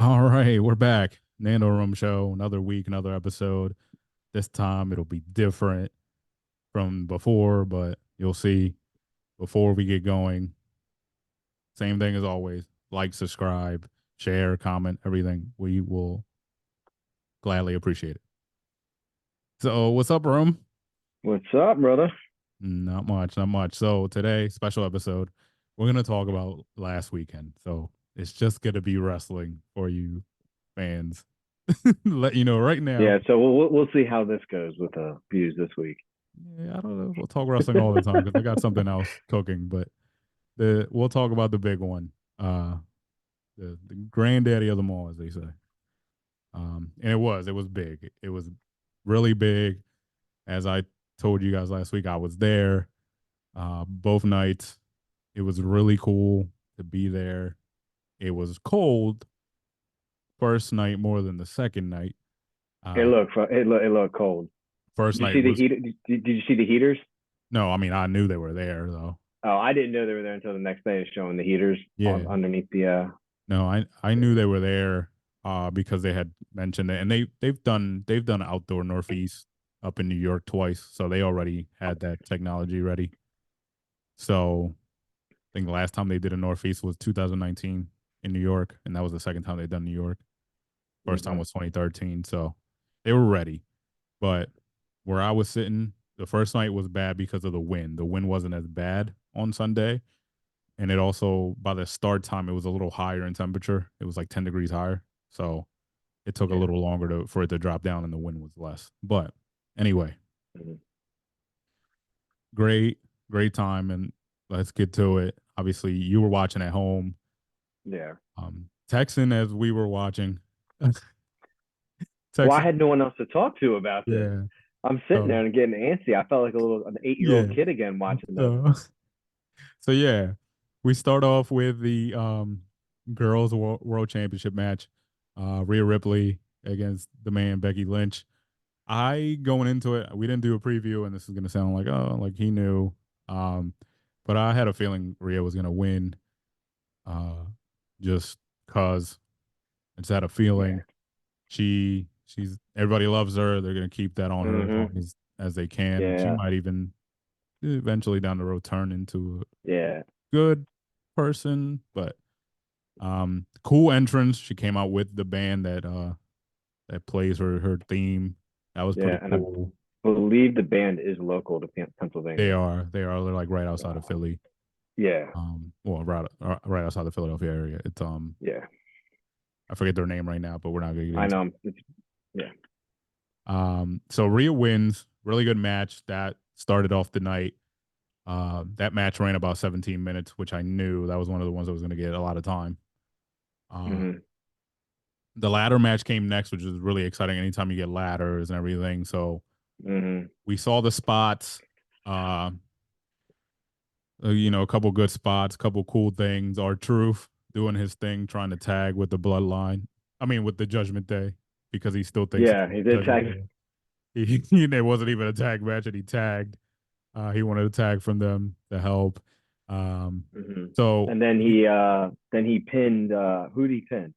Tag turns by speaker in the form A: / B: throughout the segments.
A: All right, we're back. Nando Rome Show, another week, another episode. This time it'll be different from before, but you'll see before we get going. Same thing as always. Like, subscribe, share, comment, everything. We will gladly appreciate it. So, what's up, Rome?
B: What's up, brother?
A: Not much, not much. So, today, special episode, we're going to talk about last weekend. So, it's just going to be wrestling for you fans. Let you know right now.
B: Yeah, so we'll see how this goes with views this week.
A: Yeah, I don't know. We'll talk wrestling all the time because I got something else cooking, but the we'll talk about the big one, uh, the granddaddy of them all, as they say. And it was big. It was really big. As I told you guys last week, I was there both nights. It was really cool to be there. It was cold first night more than the second night.
B: It
A: Uh,
B: looked it looked cold.
A: First
B: Did you
A: night
B: see the
A: was
B: heat? Did you see the heaters?
A: no, I mean I knew they were there though.
B: Oh, I didn't know they were there until the next day, showing the heaters
A: Yeah,
B: on underneath the.
A: no, I knew they were there because they had mentioned it, and they've done outdoor Northeast up in New York twice, so they already had that technology ready. So I think the last time they did a Northeast was 2019 in New York, and that was the second time they'd done New York. First time
B: Okay.
A: was 2013, so they were ready. But where I was sitting, the first night was bad because of the wind. The wind wasn't as bad on Sunday, and it also by the start time it was a little higher in temperature. It was like 10 degrees higher, so it took a
B: Yeah.
A: little longer for it to drop down, and the wind was less. But anyway,
B: Mhm.
A: great time, and let's get to it. Obviously, you were watching at home,
B: Yeah.
A: Texan as we were watching.
B: Well, I
A: Texan,
B: had no one else to talk to about this.
A: yeah.
B: I'm sitting
A: So
B: there and getting antsy. I felt like an 8-year-old
A: yeah.
B: kid again watching this.
A: So so yeah, we start off with the girls world championship match. Rhea Ripley against the man Becky Lynch. I going into it, we didn't do a preview, and this is gonna sound like oh, like he knew. Um, but I had a feeling Rhea was gonna win. Uh, just cause I just had a
B: Yeah.
A: feeling she's everybody loves her. They're gonna keep that on her as long
B: Mhm.
A: as they can. She
B: Yeah.
A: might even eventually down the road turn into a
B: Yeah.
A: good person, but cool entrance. She came out with the band that plays her theme. That was
B: Yeah.
A: pretty
B: And I
A: cool.
B: believe the band is local to Pennsylvania.
A: They're like right outside of
B: Uh,
A: Philly.
B: yeah.
A: Well, right outside the Philadelphia area. It's
B: Yeah.
A: I forget their name right now, but we're not gonna get
B: I
A: into
B: know. Yeah.
A: it. So Rhea wins. Really good match that started off the night. That match ran about 17 minutes, which I knew that was one of the ones that was going to get a lot of time. Uh,
B: Hmm.
A: the ladder match came next, which is really exciting. Anytime you get ladders and everything, so
B: Hmm.
A: we saw the spots. Uh, a couple good spots, couple cool things. Our Truth doing his thing, trying to tag with the Bloodline. I mean, with the Judgment Day, because he still thinks it's
B: Yeah, he did
A: Judgment
B: tag.
A: Day. It wasn't even a tag match, and he tagged. He wanted a tag from them to help. Um,
B: Hmm.
A: so
B: And then he pinned who did he pin?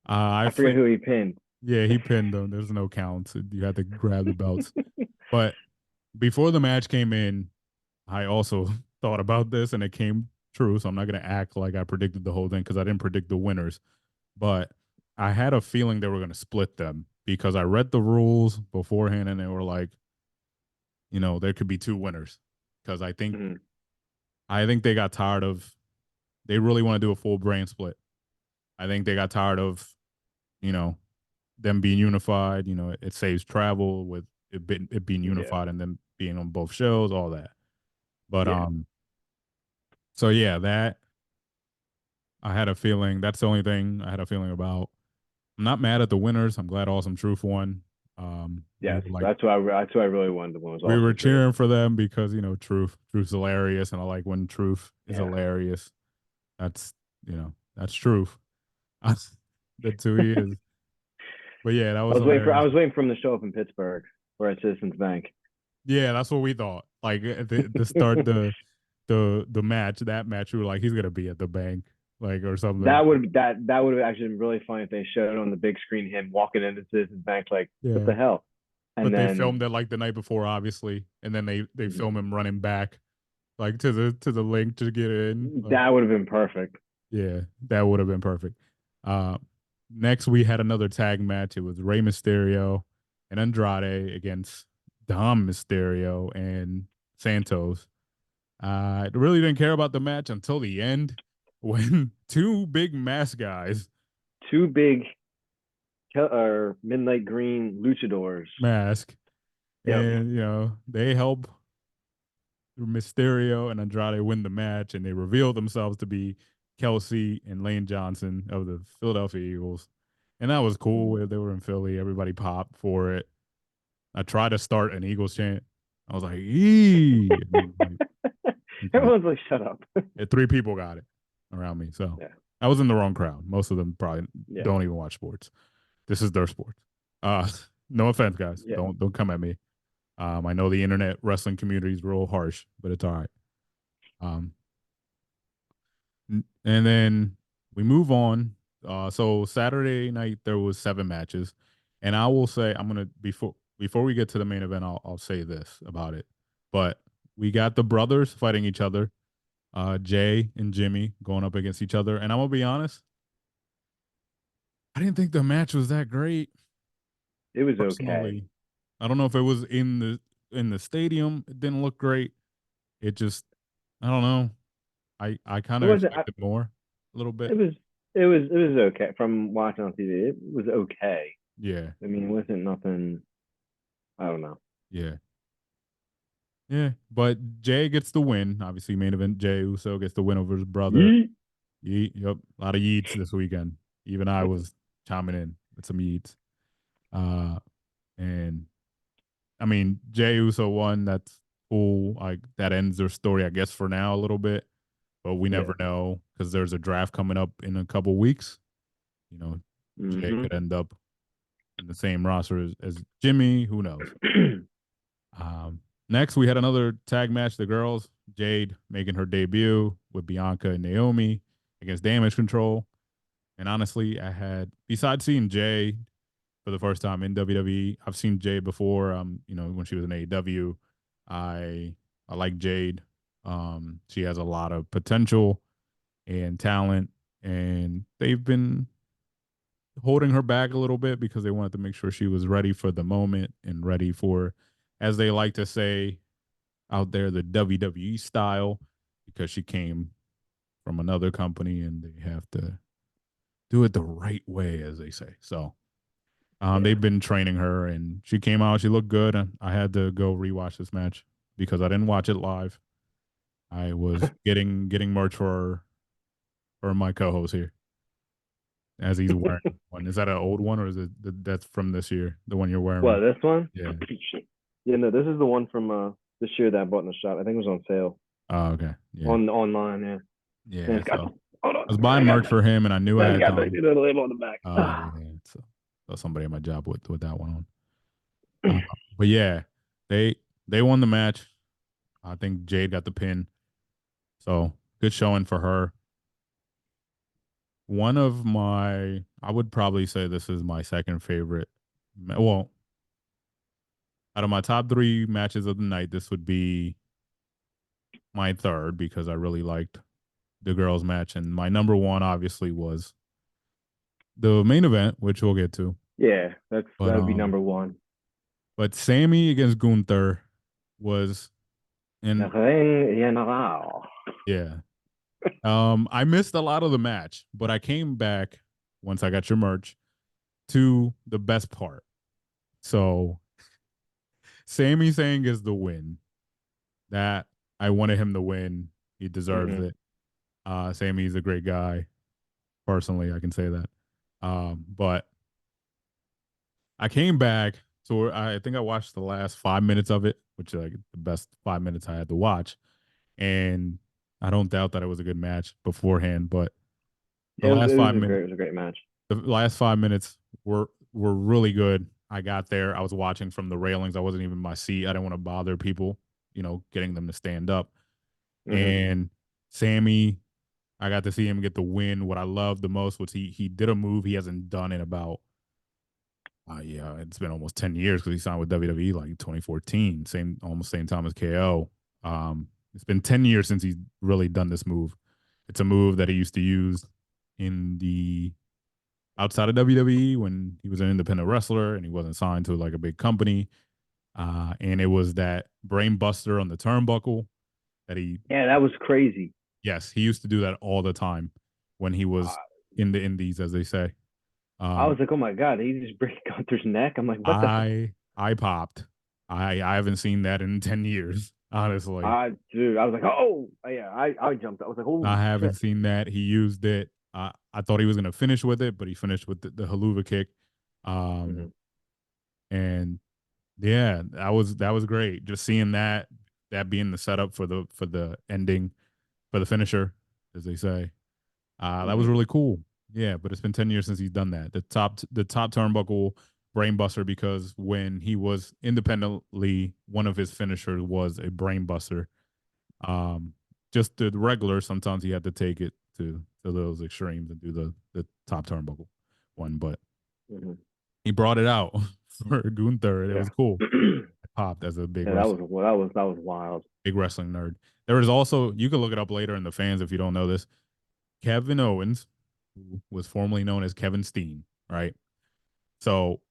A: I
B: I forget
A: think,
B: who he pinned.
A: yeah, he pinned them. There's no counts. You had to grab the belts. But before the match came in, I also thought about this and it came true. So I'm not going to act like I predicted the whole thing because I didn't predict the winners. But I had a feeling they were going to split them because I read the rules beforehand and they were like, there could be two winners because
B: Hmm.
A: I think they got tired of they really want to do a full brand split. I think they got tired of you know them being unified. It saves travel with it being
B: Yeah,
A: unified and them being on both shows, all that. But
B: yeah,
A: so yeah, that I had a feeling. That's the only thing I had a feeling about. I'm not mad at the winners. I'm glad Awesome Truth won. We
B: yes.
A: were like
B: That's who I really wanted to win was
A: we were
B: awesome truth.
A: cheering for them because Truth's hilarious, and I like when Truth is
B: Yeah.
A: hilarious. That's Truth. That's who he is. But yeah, that was
B: I
A: hilarious.
B: was waiting for him to show up in Pittsburgh or at Citizens Bank.
A: Yeah, that's what we thought. Like at the start the match, that match, we were like, he's gonna be at the bank. like or something.
B: That would have actually been really funny if they showed on the big screen him walking into Citizens Bank like, what
A: Yeah,
B: the hell? And
A: but they
B: then
A: filmed it like the night before, obviously, and then they
B: mhm,
A: film him running back like to the link to get in. Like,
B: that would have been perfect.
A: yeah, that would have been perfect. Uh, Next we had another tag match. It was Rey Mysterio and Andrade against Dom Mysterio and Santos. I really didn't care about the match until the end when two big mass guys
B: Two big or midnight green luchadors.
A: mask
B: Yep.
A: and they help Mysterio and Andrade win the match, and they reveal themselves to be Kelsey and Lane Johnson of the Philadelphia Eagles. And that was cool. They were in Philly. Everybody popped for it. I tried to start an Eagles chant. I was like, "Eee!" And then, like
B: Everyone's like, shut up.
A: three people got it around me. So
B: Yeah.
A: I was in the wrong crowd. Most of them probably
B: Yeah.
A: don't even watch sports. This is their sport. Uh, no offense, guys.
B: Yeah.
A: Don't come at me. I know the internet wrestling community is real harsh, but it's all right. Um, and then we move on. So Saturday night there was 7 matches, and I will say I'm gonna before we get to the main event, I'll say this about it. But we got the brothers fighting each other, Jay and Jimmy going up against each other, and I'm gonna be honest, I didn't think the match was that great
B: It was okay.
A: personally. I don't know if it was in the stadium, it didn't look great. It just I don't know. I kind
B: It
A: of
B: wasn't.
A: expected more a little bit.
B: It was. It was okay from watching on TV. It was okay.
A: Yeah,
B: I mean, it wasn't nothing. I don't know.
A: yeah. Yeah, but Jay gets the win. Obviously, main event Jay Uso gets the win over his brother.
B: Yeet.
A: Yep, a lot of yeets this weekend. Even I was chiming in with some yeets. Uh, and I mean, Jay Uso won. That's cool. Like that ends their story, I guess, for now a little bit. But we
B: Yeah.
A: never know because there's a draft coming up in a couple weeks. Jay
B: Mm-hmm.
A: could end up in the same roster as Jimmy. Who knows? Next, we had another tag match. The girls, Jade making her debut with Bianca and Naomi against Damage Control. And honestly, besides seeing Jay for the first time in WWE, I've seen Jade before. When she was in AEW, I I like Jade. She has a lot of potential and talent, and they've been holding her back a little bit because they wanted to make sure she was ready for the moment and ready for, as they like to say, out there the WWE style because she came from another company and they have to do it the right way, as they say. So
B: Yeah.
A: they've been training her and she came out. She looked good. And I had to go rewatch this match because I didn't watch it live. I was getting merch for my co-host here as he's wearing one. Is that an old one or is it that's from this year? The one you're wearing
B: What,
A: right?
B: this one?
A: Yeah.
B: Yeah, no, this is the one from this year that I bought in the shop. I think it was on sale
A: Oh, okay. Yeah.
B: on online. Yeah, and
A: Yeah.
B: it's got.
A: So
B: Hold
A: I was
B: on,
A: buying merch for him and I knew I
B: it's
A: had
B: got the,
A: time.
B: label on the back.
A: Oh yeah. So somebody at my job with that one on. But yeah, they they won the match. I think Jade got the pin. So good showing for her. I would probably say this is my second favorite. Well, out of my top 3 matches of the night, this would be my third because I really liked the girls' match. And my number one, obviously, was the main event, which we'll get to.
B: Yeah, that
A: But
B: would be number one.
A: Sammy against Gunther was,
B: The
A: and
B: ring general.
A: yeah, I missed a lot of the match, but I came back once I got your merch to the best part. So Sami Zayn is the win. That I wanted him to win. He deserves
B: Mm-hmm.
A: it. Sammy's a great guy. Personally, I can say that. But I came back, so I think I watched the last 5 minutes of it, which is like the best 5 minutes I had to watch. And I don't doubt that it was a good match beforehand, but the last five minutes
B: It was a great match.
A: the last 5 minutes were really good. I got there. I was watching from the railings. I wasn't even in my seat. I didn't want to bother people, getting them to stand up.
B: Mm-hmm.
A: And Sammy, I got to see him get the win. What I loved the most was he did a move he hasn't done in about yeah, it's been almost 10 years because he signed with WWE like 2014, almost same time as KO. It's been 10 years since he's really done this move. It's a move that he used to use in the outside of WWE when he was an independent wrestler and he wasn't signed to like a big company. And it was that brain buster on the turnbuckle that he,
B: Yeah, that was crazy.
A: yes, he used to do that all the time when he
B: Uh,
A: was in the indies, as they say.
B: I
A: Um,
B: was like, oh my god, he just break Gunther's neck. I'm like, what the fuck?
A: I popped. I haven't seen that in 10 years, honestly.
B: Dude, I was like, oh yeah, I jumped. I was like,
A: I
B: holy
A: haven't
B: shit.
A: seen that. He used it. I thought he was gonna finish with it, but he finished with the haluva kick. Um,
B: Hmm.
A: and yeah, that was great. Just seeing that being the setup for the ending for the finisher, as they say. That was
B: Hmm.
A: really cool. Yeah, but it's been 10 years since he's done that. The top turnbuckle brainbuster because when he was independently, one of his finishers was a brainbuster. Um, just the regular, sometimes he had to take it to those extremes and do the top turnbuckle one, but
B: Hmm.
A: he brought it out for Gunther, and it
B: Yeah.
A: was cool. I popped as a
B: Yeah, that was wild.
A: big wrestling nerd. There was also, you can look it up later in the fans if you don't know this, Kevin Owens, who was formerly known as Kevin Steen, right? So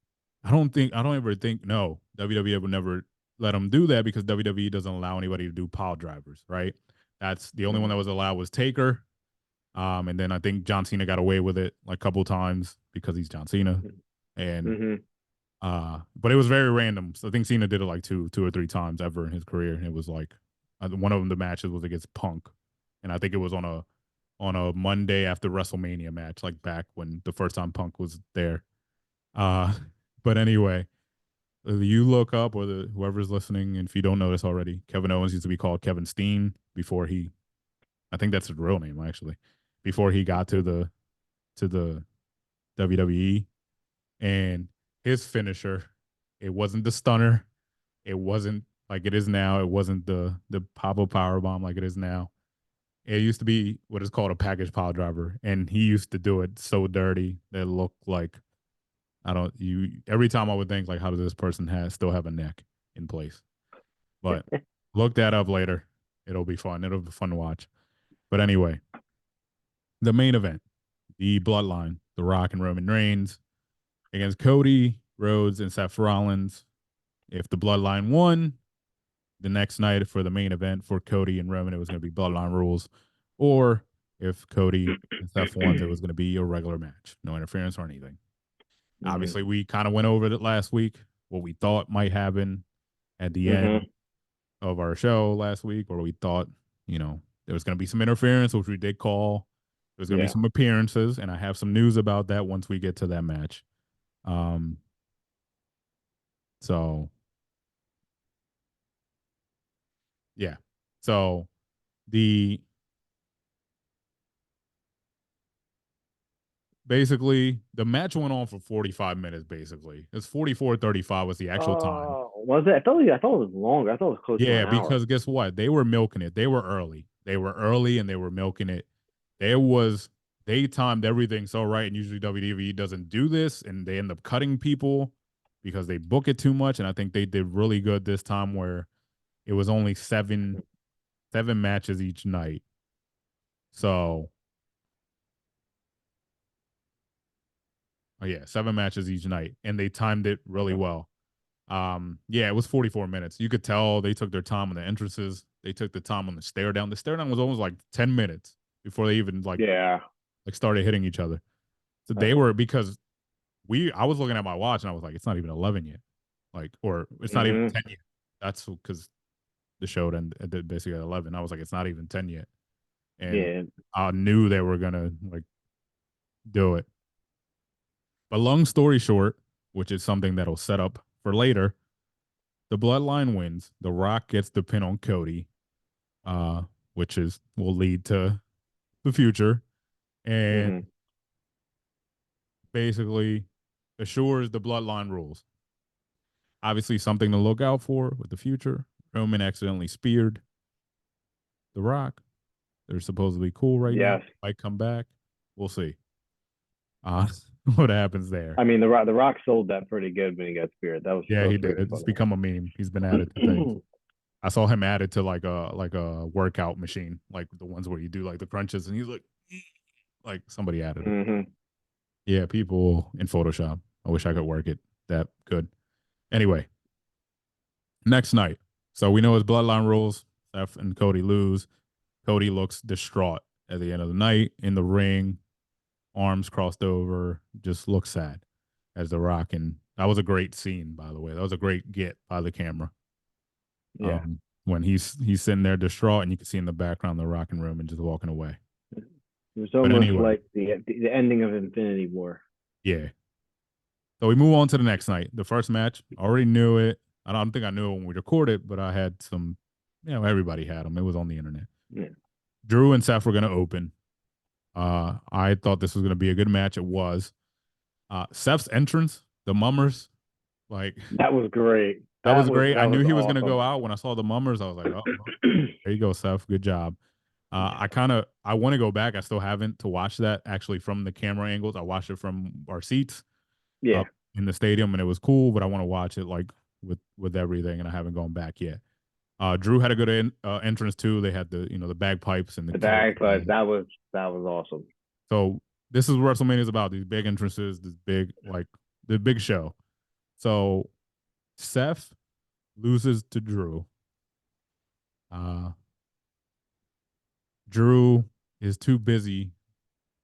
A: I don't ever think, no, WWE would never let him do that because WWE doesn't allow anybody to do pile drivers, right? That's the only one
B: Hmm.
A: that was allowed was Taker. And then I think John Cena got away with it like a couple times because he's John Cena. And
B: Hmm.
A: but it was very random. So I think Cena did it like two or three times ever in his career. And it was like one of them, the matches was against Punk. And I think it was on a Monday after WrestleMania match, like back when the first time Punk was there. Uh, but anyway, you look up or whoever's listening, and if you don't know this already, Kevin Owens used to be called Kevin Steen before he. I think that's his real name actually. Before he got to the WWE, and his finisher, it wasn't the stunner, it wasn't like it is now, it wasn't the pop up power bomb like it is now. It used to be what is called a package pile driver, and he used to do it so dirty that it looked like I don't you every time I would think like how does this person still have a neck in place? But look that up later. It'll be fun. It'll be fun to watch. But anyway, the main event, the Bloodline, The Rock and Roman Reigns against Cody Rhodes and Seth Rollins. If the Bloodline won, the next night for the main event for Cody and Roman, it was going to be Bloodline rules, or if Cody and Seth won, it was going to be a regular match, no interference or anything.
B: Hmm.
A: Obviously, we kind of went over it last week, what we thought might happen at the end
B: Hmm.
A: of our show last week, or we thought, there was going to be some interference, which we did call. There's going to be
B: Yeah.
A: some appearances, and I have some news about that once we get to that match. Um, so yeah, so the basically the match went on for 45 minutes. Basically, it's 44:35 was the actual time.
B: Was it? I thought it was longer. I thought it was close to an
A: Yeah,
B: hour.
A: because guess what? They were milking it. They were early. They were early and they were milking it. There was they timed everything so right, and usually WWE doesn't do this, and they end up cutting people because they book it too much. And I think they did really good this time, where it was only seven matches each night. So, oh yeah, 7 matches each night, and they timed it really
B: Okay.
A: well. Yeah, it was 44 minutes. You could tell they took their time on the entrances. They took the time on the stare down. The stare down was almost like 10 minutes before they even
B: Yeah.
A: like started hitting each other. So they
B: Uh-huh.
A: were because I was looking at my watch and I was like, it's not even 11 yet. Like, or it's not even
B: Hmm.
A: 10 yet. That's because the show ended basically at 11. I was like, it's not even 10 yet. And
B: Yeah.
A: I knew they were going to like do it. But long story short, which is something that'll set up for later, the bloodline wins. The Rock gets the pin on Cody, uh, which is will lead to the future. And
B: Hmm.
A: basically assures the bloodline rules. Obviously, something to look out for with the future. Roman accidentally speared The Rock. They're supposedly cool right now.
B: Yes.
A: Might come back. We'll see. Uh, what happens there?
B: I mean, the Rock sold that pretty good when he got Spirit. That was
A: Yeah,
B: that
A: he
B: was
A: did.
B: pretty
A: It's become a meme. He's been added to things.
B: funny.
A: I saw him added to like a workout machine, like the ones where you do like the crunches, and he's like somebody added it.
B: hmm
A: Yeah, people in Photoshop. I wish I could work it that good. Anyway, next night. So we know his bloodline rules. Seth and Cody lose. Cody looks distraught at the end of the night in the ring, arms crossed over, just looks sad as The Rock. And that was a great scene, by the way. That was a great get by the camera.
B: Yeah.
A: When he's sitting there distraught, and you can see in the background The Rock and Roman just walking away.
B: It was
A: But
B: almost
A: anyway,
B: like the ending of Infinity War.
A: yeah. So we move on to the next night. The first match, I already knew it. I don't think I knew it when we recorded, but I had some, everybody had them. It was on the internet.
B: Yeah.
A: Drew and Seth were going to open. I thought this was going to be a good match. It was. Seth's entrance, the mummers, like
B: That was great.
A: that was great. I
B: That
A: knew
B: was
A: he was going to go
B: awesome.
A: out when I saw the mummers. I was like, oh, well, there you go, Seth. Good job. I want to go back. I still haven't to watch that actually from the camera angles. I watched it from our seats
B: Yeah.
A: up in the stadium, and it was cool. But I want to watch it like with everything, and I haven't gone back yet. Drew had a good entrance too. They had the bagpipes and the
B: The
A: kick.
B: backlash, that was awesome.
A: So this is what WrestleMania is about. These big entrances, this big the big show. So Seth loses to Drew. Uh, Drew is too busy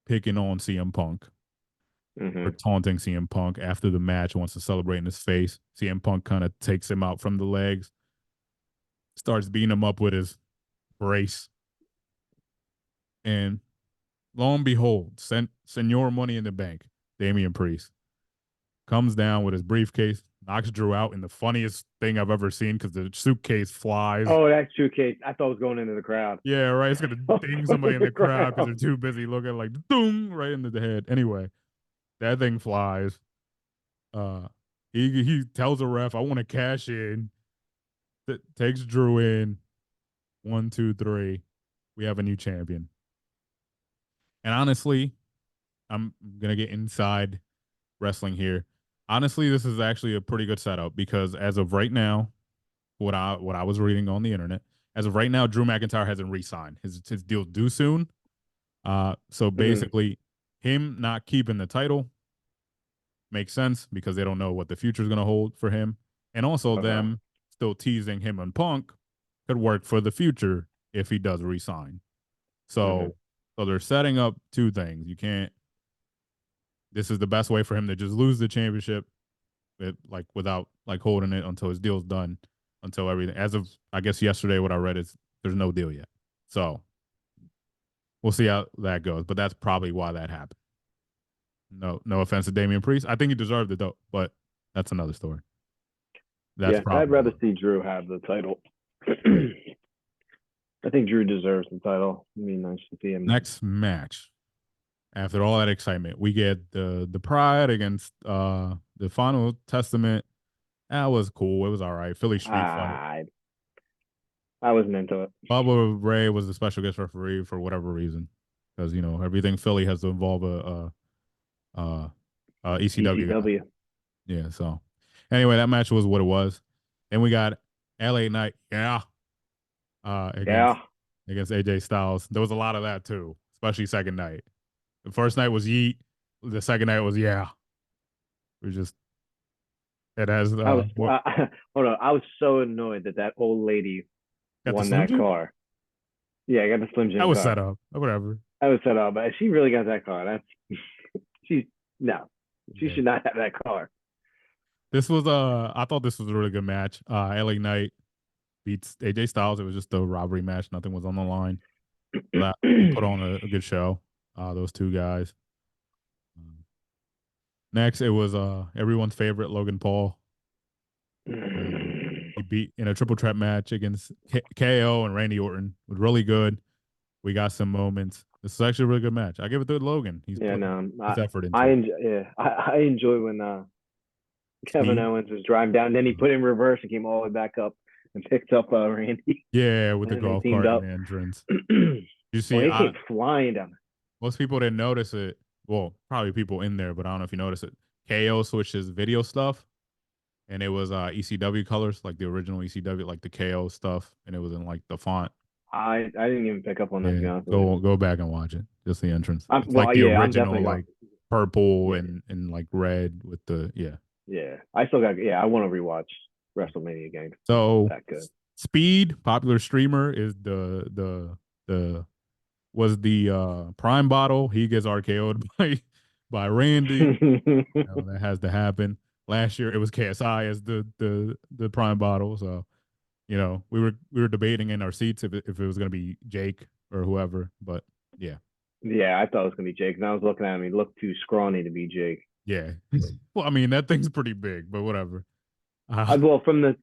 A: picking on CM Punk or
B: hmm
A: taunting CM Punk after the match, wants to celebrate in his face. CM Punk kind of takes him out from the legs, starts beating him up with his brace. And lo and behold, Senor Money in the Bank, Damian Priest, comes down with his briefcase, knocks Drew out in the funniest thing I've ever seen because the suitcase flies.
B: Oh, that suitcase! I thought it was going into the crowd.
A: Yeah, right. It's gonna ding somebody in
B: the
A: the crowd because they're
B: ground.
A: too busy looking like doom right into the head. Anyway, that thing flies. Uh, he tells the ref, "I want to cash in." Takes Drew in. 1, 2, 3. We have a new champion. And honestly, I'm gonna get inside wrestling here. Honestly, this is actually a pretty good setup because as of right now, what I was reading on the internet, as of right now, Drew McIntyre hasn't re-signed. His deal's due soon. So
B: hmm
A: basically, him not keeping the title makes sense because they don't know what the future is going to hold for him, and also
B: Okay.
A: them still teasing him and Punk could work for the future if he does resign.
B: hmm
A: So they're setting up two things. You can't. This is the best way for him to just lose the championship, without holding it until his deal's done, until everything. As of I guess yesterday, what I read is there's no deal yet. So we'll see how that goes. But that's probably why that happened. No offense to Damian Priest. I think he deserved it though, but that's another story. That's
B: Yeah, I'd
A: probably
B: rather
A: why.
B: see Drew have the title. I think Drew deserves the title. It'd be nice to see him.
A: Next match. After all that excitement, we get the Pride against the Final Testament. That was cool. It was all right. Philly street fight.
B: I I wasn't into it.
A: Bubba Ray was the special guest referee for whatever reason, because everything Philly has to involve a ECW guy.
B: ECW.
A: Yeah. So anyway, that match was what it was. Then we got LA Knight. Yeah. Against
B: Yeah,
A: AJ Styles. There was a lot of that too, especially second night. The first night was Yeet. The second night was yeah. It was just it has
B: I was.
A: what
B: Hold on. I was so annoyed that old lady
A: got the
B: won
A: Slim
B: that
A: Jim?
B: car. Yeah, I got the Slim
A: That
B: Jim
A: was set
B: car.
A: up. Whatever.
B: I was set up, but she really got that car. That's she. No, she
A: Yeah.
B: should not have that car.
A: This was I thought this was a really good match. LA Knight beats AJ Styles. It was just a robbery match. Nothing was on the line. So that they put on a good show. Those two guys. Um, Next, it was everyone's favorite Logan Paul. He beat in a triple threat match against KO and Randy Orton. It was really good. We got some moments. This is actually a really good match. I give it to Logan. He's
B: Yeah,
A: putting
B: no,
A: his effort
B: I
A: into it.
B: enjoy. Yeah, I enjoy when Kevin
A: Speed.
B: Owens was driving down, then he put in reverse and came all the way back up and picked up Randy,
A: Yeah, with
B: and
A: the
B: then they
A: golf
B: teamed
A: cart and
B: up.
A: the entrance. You
B: Oh,
A: see,
B: he came flying down.
A: most people didn't notice it. Well, probably people in there, but I don't know if you noticed it. KO switched his video stuff, and it was ECW colors, like the original ECW, like the KO stuff, and it was in like the font.
B: I didn't even pick up on that, to
A: Yeah,
B: be honest with you.
A: go back and watch it. Just the entrance.
B: I'm
A: It's like
B: well,
A: the
B: yeah, I'm
A: original,
B: definitely going.
A: like purple
B: Yeah,
A: and like red with the yeah.
B: yeah. I still got. Yeah, I want to rewatch WrestleMania games.
A: So
B: That good.
A: Speed, popular streamer, is the was the prime bottle. He gets RKO'd by Randy. You know, that has to happen. Last year it was KSI as the prime bottle. So, you know, we were debating in our seats if it was gonna be Jake or whoever. But yeah.
B: Yeah, I thought it was gonna be Jake, and I was looking at him. He looked too scrawny to be Jake.
A: Yeah. Well, I mean that thing's pretty big, but whatever.
B: Well, from the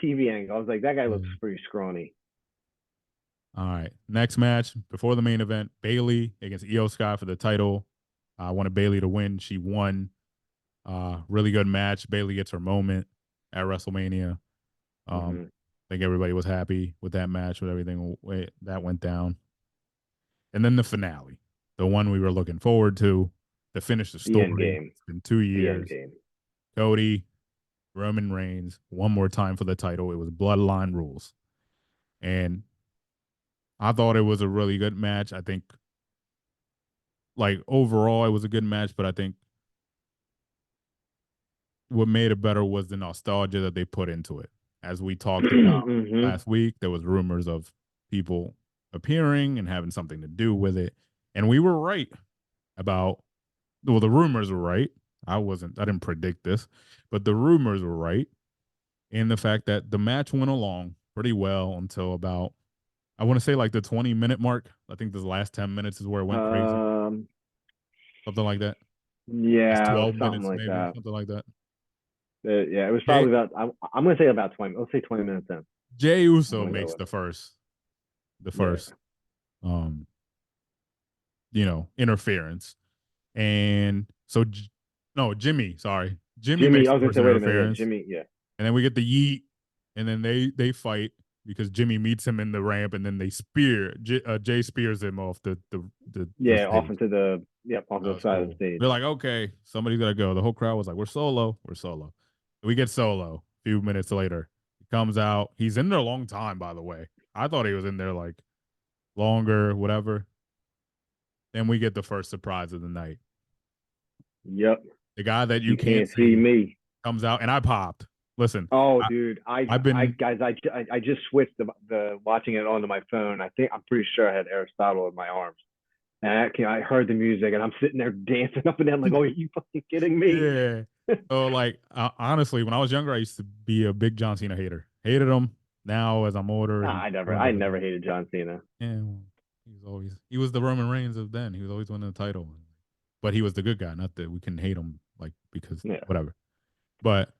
B: TV angle, I was like, that guy looks
A: Yeah.
B: pretty scrawny.
A: All right. Next match before the main event, Bailey against Io Sky for the title. I wanted Bailey to win. She won. Really good match. Bailey gets her moment at WrestleMania.
B: Hmm.
A: I think everybody was happy with that match, with everything that went down. And then the finale, the one we were looking forward to finish the
B: The end
A: story.
B: game.
A: It's been 2
B: The end
A: years.
B: game.
A: Cody, Roman Reigns, one more time for the title. It was Bloodline Rules. And I thought it was a really good match. I think, like, overall, it was a good match, but I think what made it better was the nostalgia that they put into it. As we talked about
B: Hmm.
A: last week, there was rumors of people appearing and having something to do with it. And we were right about, well, the rumors were right. I didn't predict this, but the rumors were right. And the fact that the match went along pretty well until about, I want to say like the 20-minute mark. I think this last 10 minutes is where it went crazy.
B: Um,
A: Something like that. Last
B: yeah, it was
A: 12
B: something
A: minutes,
B: like
A: maybe,
B: that.
A: something like that.
B: Yeah, it was
A: Jay,
B: probably about. I'm gonna say about 20. Let's say 20 minutes in.
A: Jay
B: I'm
A: Uso
B: gonna go
A: makes
B: with
A: the
B: it.
A: first, the
B: Yeah.
A: first, um, interference. And so, no, Jimmy, sorry. Jimmy
B: Jimmy,
A: makes
B: I
A: the
B: was gonna
A: first
B: say, wait a minute. Yeah,
A: interference.
B: Jimmy. Yeah.
A: And then we get the yeet, and then they fight because Jimmy meets him in the ramp, and then they Jay spears him off the
B: Yeah, off
A: stage.
B: into the off
A: That
B: the
A: was
B: side of the
A: cool.
B: stage.
A: They're like, okay, somebody's gotta go. The whole crowd was like, we're solo, we're solo. We get solo. A few minutes later, he comes out. He's in there a long time, by the way. I thought he was in there like longer, whatever. Then we get the first surprise of the night.
B: Yep.
A: The guy that you
B: You
A: can't
B: can't see
A: see
B: me.
A: comes out, and I popped. Listen,
B: Oh,
A: I,
B: dude,
A: I've been
B: I just switched the watching it onto my phone. I'm pretty sure I had Aristotle in my arms, and I heard the music, and I'm sitting there dancing up and down, like, oh, are you fucking kidding me?
A: yeah. So like honestly, when I was younger, I used to be a big John Cena hater. Hated him. Now as I'm older,
B: Nah,
A: he's doing
B: I
A: different
B: never
A: things.
B: hated John Cena.
A: Yeah, well, he was the Roman Reigns of then. He was always winning the title, but he was the good guy. Not that we can hate him like because
B: Yeah.
A: whatever. But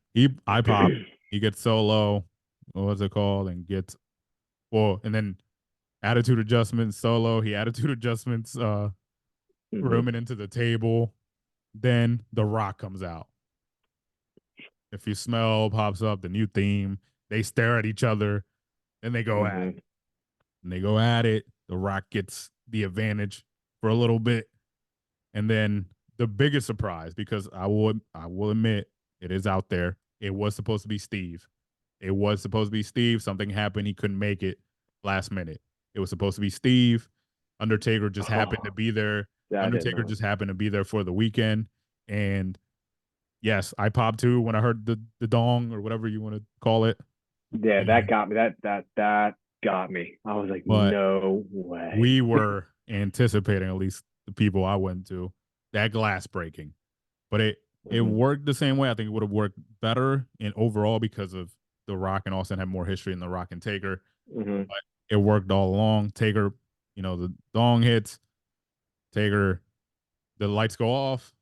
A: I pop. He gets solo. What was it called? And gets and then attitude adjustments solo. He attitude adjustments
B: Hmm.
A: Roman into the table. Then The Rock comes out. If You Smell pops up, the new theme. They stare at each other. Then they go at
B: Hmm.
A: it. And they go at it. The Rock gets the advantage for a little bit. And then the biggest surprise, because I will admit it is out there. It was supposed to be Steve. It was supposed to be Steve. Something happened. He couldn't make it last minute. It was supposed to be Steve. Undertaker just happened to
B: Oh,
A: be there.
B: that hit
A: Undertaker
B: not.
A: just happened to be there for the weekend. And yes, I popped too when I heard the dong or whatever you want to call it.
B: Yeah, that
A: And,
B: got me. That got me. I was like,
A: but
B: no way.
A: we were anticipating, at least the people I went to, that glass breaking. But it
B: Hmm.
A: worked the same way. I think it would have worked better in overall because of The Rock and Austin had more history in The Rock and Taker.
B: Hmm.
A: But it worked all along. Taker, the dong hits. Taker, the lights go off.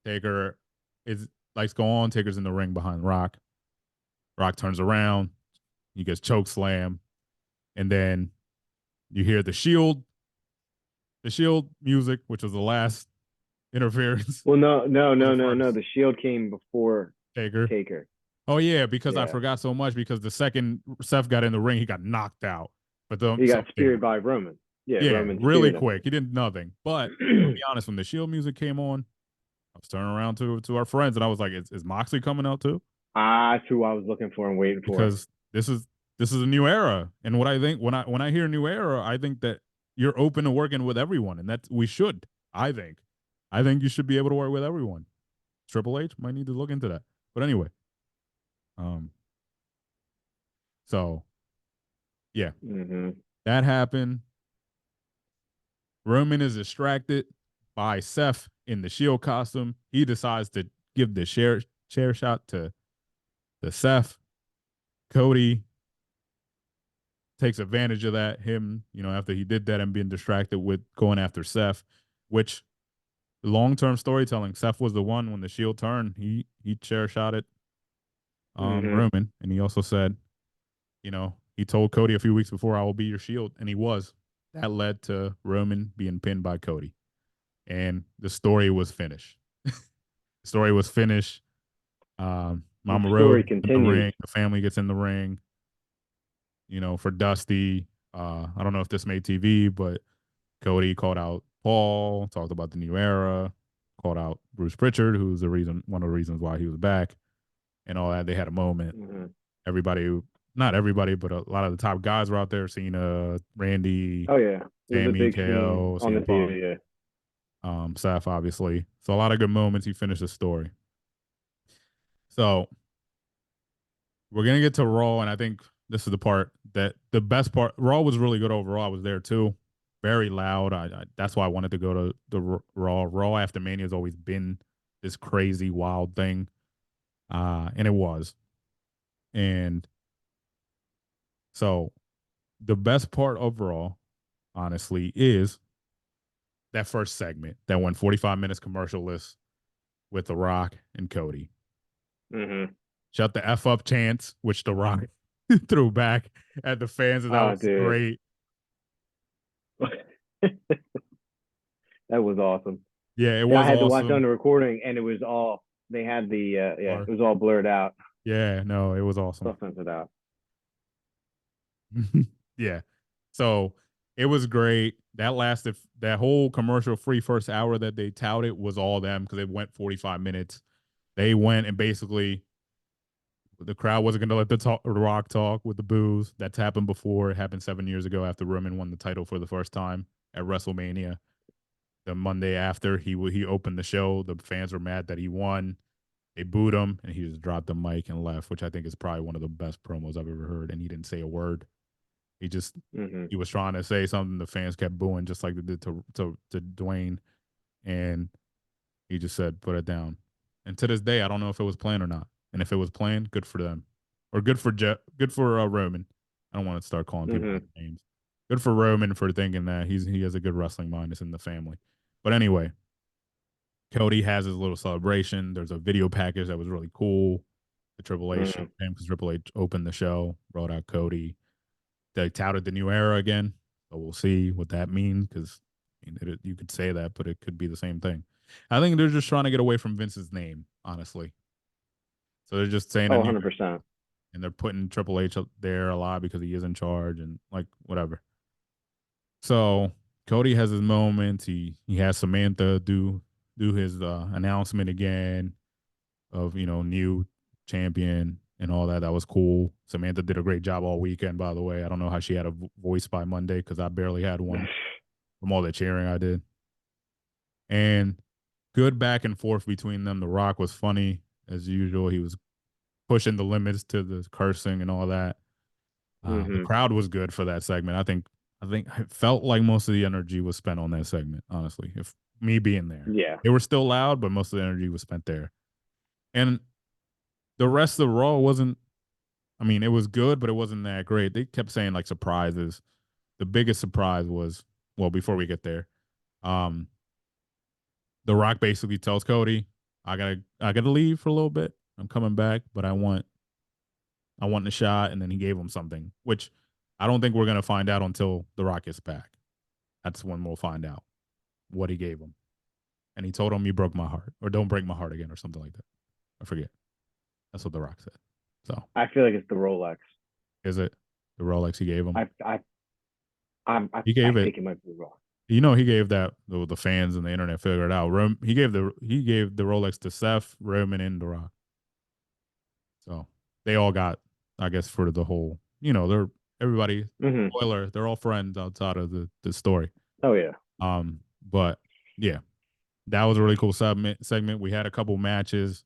A: Taker is lights go on. Taker's in the ring behind Rock. Rock turns around. He gets choke slam, and then you hear the Shield music, which was the last interference.
B: Well, no, no,
A: Was
B: no,
A: the
B: no, no.
A: first
B: The Shield came before
A: Taker.
B: Taker.
A: Oh yeah, because I
B: Yeah,
A: forgot so much because the second Seth got in the ring, he got knocked out. But
B: he
A: so
B: got
A: yeah,
B: speared by Roman. Yeah,
A: Yeah,
B: Roman
A: really
B: spearing him.
A: quick. He did nothing. But to be honest, when the Shield music came on, I was turning around to our friends and I was like, is Moxley coming out too?
B: That's who I was looking for and waiting for.
A: Because this is a new era. And what I think when I hear new era, I think that you're open to working with everyone, and that we should. I think. I think you should be able to work with everyone. Triple H might need to look into that. But anyway, um, so yeah,
B: Mm-hmm.
A: that happened. Roman is distracted by Seth in the Shield costume. He decides to give the chair shot to Seth. Cody takes advantage of that. Him, after he did that and being distracted with going after Seth, which long term storytelling, Seth was the one when the Shield turned. He chair shotted
B: Mm-hmm.
A: Roman, and he also said, he told Cody a few weeks before, "I will be your Shield," and he was. That led to Roman being pinned by Cody, and the story was finished. The story was finished.
B: The
A: Mama Rose
B: story
A: in the
B: continues.
A: ring. The family gets in the ring. For Dusty. I don't know if this made TV, but Cody called out Paul, talked about the new era, called out Bruce Pritchard, who's one of the reasons why he was back, and all that. They had a moment.
B: Mm-hmm.
A: Everybody, not everybody, but a lot of the top guys were out there. Cena, Randy,
B: Oh yeah, it was a
A: Sammy,
B: big scene
A: KO,
B: on the
A: CM Punk,
B: TV. Yeah.
A: Seth, obviously. So a lot of good moments. He finished the story. So we're gonna get to Raw, and I think this is the part that the best part. Raw was really good overall. I was there too, very loud. That's why I wanted to go to the Raw. Raw after Mania has always been this crazy, wild thing, and it was. And so the best part overall, honestly, is that first segment that went 45 minutes commercialless with The Rock and Cody.
B: Mm-hmm.
A: Shut the F up chants, which The Rock threw back at the fans, and that
B: Oh,
A: was
B: dude,
A: great.
B: that was awesome.
A: Yeah, it
B: Yeah, I
A: was
B: had to watch on
A: awesome.
B: the recording, and it was all they had the yeah, it
A: Or
B: was all blurred out.
A: yeah, no, it was awesome.
B: Stuff censored out.
A: Yeah. So it was great. That whole commercial free first hour that they touted was all them because it went 45 minutes. They went and basically the crowd wasn't going to let the Rock talk with the booze. That's happened before. It happened 7 years ago after Roman won the title for the first time at WrestleMania. The Monday after he opened the show, the fans were mad that he won. They booed him, and he just dropped the mic and left, which I think is probably one of the best promos I've ever heard. And he didn't say a word. He just
B: Mm-hmm.
A: he was trying to say something. The fans kept booing, just like they did to Dwayne, and he just said, "Put it down." And to this day, I don't know if it was planned or not. And if it was planned, good for them, or good for Roman. I don't want to start calling people
B: Mm-hmm.
A: names. Good for Roman for thinking that he has a good wrestling mind. It's in the family. But anyway, Cody has his little celebration. There's a video package that was really cool. The Triple H showed
B: Mm-hmm.
A: him because Triple H opened the show, brought out Cody. They touted the new era again. So we'll see what that means because you could say that, but it could be the same thing. I think they're just trying to get away from Vince's name, honestly. So they're just saying a
B: Oh,
A: new,
B: 100%.
A: and they're putting Triple H up there a lot because he is in charge and like whatever. So Cody has his moments. He has Samantha do his announcement again of new champion and all that. That was cool. Samantha did a great job all weekend, by the way. I don't know how she had a voice by Monday because I barely had one from all the cheering I did. And good back and forth between them. The Rock was funny as usual. He was pushing the limits to the cursing and all that. The
B: Mm-hmm.
A: crowd was good for that segment. I think it felt like most of the energy was spent on that segment. Honestly, if me being there,
B: Yeah.
A: they were still loud, but most of the energy was spent there. And the rest of the Raw wasn't. I mean, it was good, but it wasn't that great. They kept saying like surprises. The biggest surprise was before we get there, um, The Rock basically tells Cody, I gotta leave for a little bit. I'm coming back, but I want the shot, and then he gave him something, which I don't think we're gonna find out until The Rock gets back. That's when we'll find out what he gave him. And he told him, "You broke my heart," or "Don't break my heart again," or something like that. I forget. That's what The Rock said. So
B: I feel like it's the Rolex.
A: is it the Rolex he gave him?
B: I
A: He
B: I
A: gave it.
B: think it might be wrong.
A: He gave that the fans and the internet figured it out. He gave the Rolex to Seth, Roman, and The Rock. So they all got, I guess, for the whole. They're everybody.
B: Hmm.
A: Spoiler: they're all friends outside of the story.
B: Oh yeah.
A: But yeah, that was a really cool segment. We had a couple matches.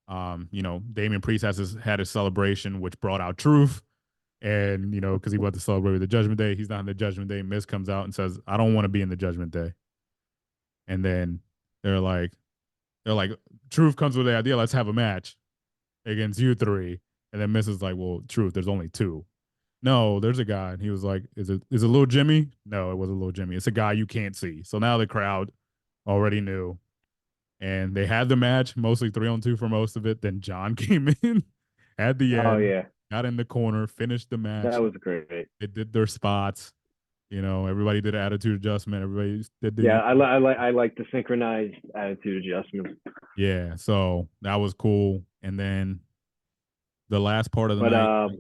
A: Damian Priest had his celebration, which brought out Truth. And, because he wanted to celebrate with the Judgment Day, he's not in the Judgment Day. Miz comes out and says, I don't want to be in the Judgment Day. And then they're like, they're like, Truth comes with the idea, let's have a match against you three. And then Miz is like, well, Truth, there's only two. No, there's a guy. And he was like, is it little Jimmy? No, it wasn't little Jimmy. It's a guy you can't see. So now the crowd already knew. And they had the match, mostly 3-on-2 for most of it. Then John came in at the
B: Oh
A: end,
B: yeah.
A: got in the corner, finished the
B: That
A: match.
B: was great.
A: They did their spots. Everybody did an attitude adjustment. Everybody did
B: Yeah,
A: the
B: I like the synchronized attitude adjustments.
A: yeah. So that was cool. And then the last part of the
B: But
A: night,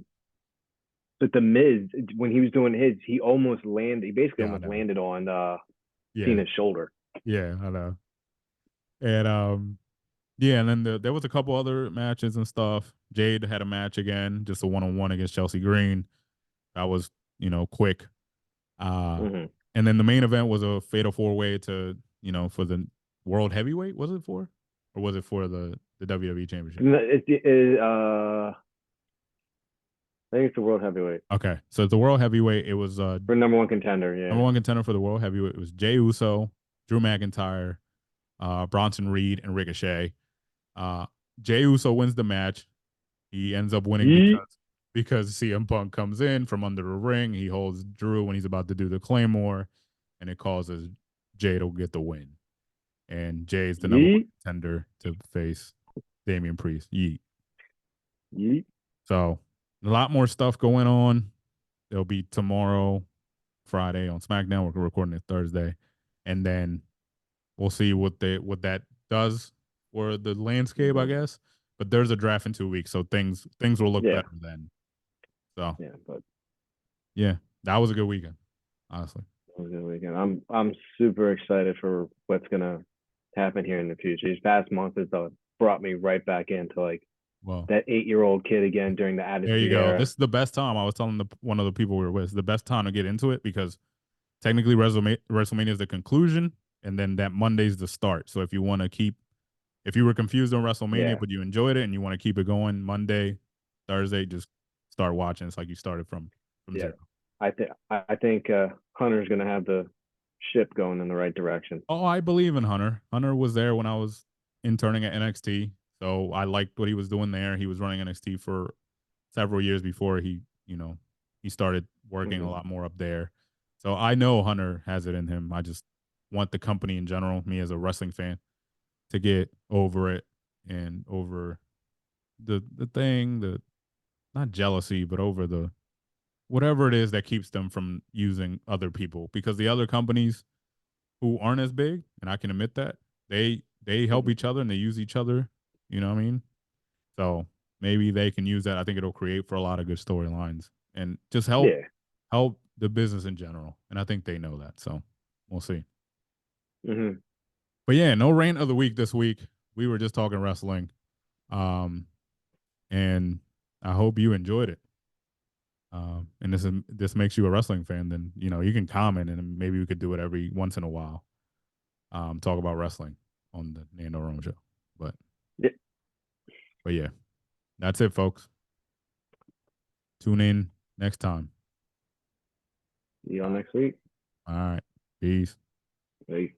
B: but the Miz, when he was doing his, he almost landed. He basically
A: yeah, I
B: almost
A: know.
B: landed on
A: Yeah,
B: Cena's shoulder.
A: yeah, I know. And yeah, and then there was a couple other matches and stuff. Jade had a match again, just a 1-on-1 against Chelsea Green. That was quick. Uh,
B: Hmm.
A: and then the main event was a fatal 4-way to for the world heavyweight. Was it for, or was it for the WWE Championship?
B: I think it's the world heavyweight
A: Okay, so the world heavyweight, it was
B: for number one contender.
A: number
B: Yeah.
A: one contender for the world heavyweight. It was Jey Uso, Drew McIntyre, Bronson Reed, and Ricochet. Uh, Jey Uso wins the match. He ends up winning
B: Yeet.
A: because CM Punk comes in from under the ring. He holds Drew when he's about to do the Claymore, and it causes Jey to get the win. And Jay is the number one
B: Yeet.
A: contender to face Damian Priest. Yeet.
B: Yeet.
A: So a lot more stuff going on. There'll be tomorrow, Friday on SmackDown. We're recording it Thursday, and then we'll see what that does for the landscape, I
B: Hmm.
A: guess. But there's a draft in 2 weeks, so things will look
B: Yeah.
A: better then. So
B: Yeah. But
A: yeah, that was a good weekend, honestly.
B: it was a good weekend. I'm super excited for what's gonna happen here in the future. These past months has brought me right back into like
A: Well,
B: that 8-year-old kid again during the
A: there you
B: Attitude
A: go.
B: Era.
A: This is the best time. I was telling one of the people we were with, it's the best time to get into it because technically WrestleMania is the conclusion, and then that Monday's the start. So if you were confused on WrestleMania
B: Yeah.
A: but you enjoyed it and you want to keep it going, Monday, Thursday, just start watching. It's like you started from
B: Yeah.
A: zero.
B: I think Hunter's gonna have the ship going in the right direction.
A: Oh, I believe in Hunter. Hunter was there when I was interning at NXT, so I liked what he was doing there. He was running NXT for several years before he started working a
B: Hmm.
A: lot more up there. So I know Hunter has it in him. I just want the company in general, me as a wrestling fan, to get over it and over the thing, the not jealousy, but over the whatever it is that keeps them from using other people. Because the other companies who aren't as big, and I can admit that, they help
B: Hmm.
A: each other and they use each other. You know what I mean? So maybe they can use that. I think it'll create for a lot of good storylines and just
B: Yeah.
A: help the business in general. And I think they know that. So we'll see.
B: Hmm.
A: But yeah, no rant of the week this week. We were just talking wrestling. Um, and I hope you enjoyed it. And this makes you a wrestling fan, then you can comment and maybe we could do it every once in a while. Talk about wrestling on the Nando Rome show. But
B: Yeah.
A: but yeah, that's it, folks. Tune in next time.
B: See y'all next week.
A: All right. Peace.
B: Bye.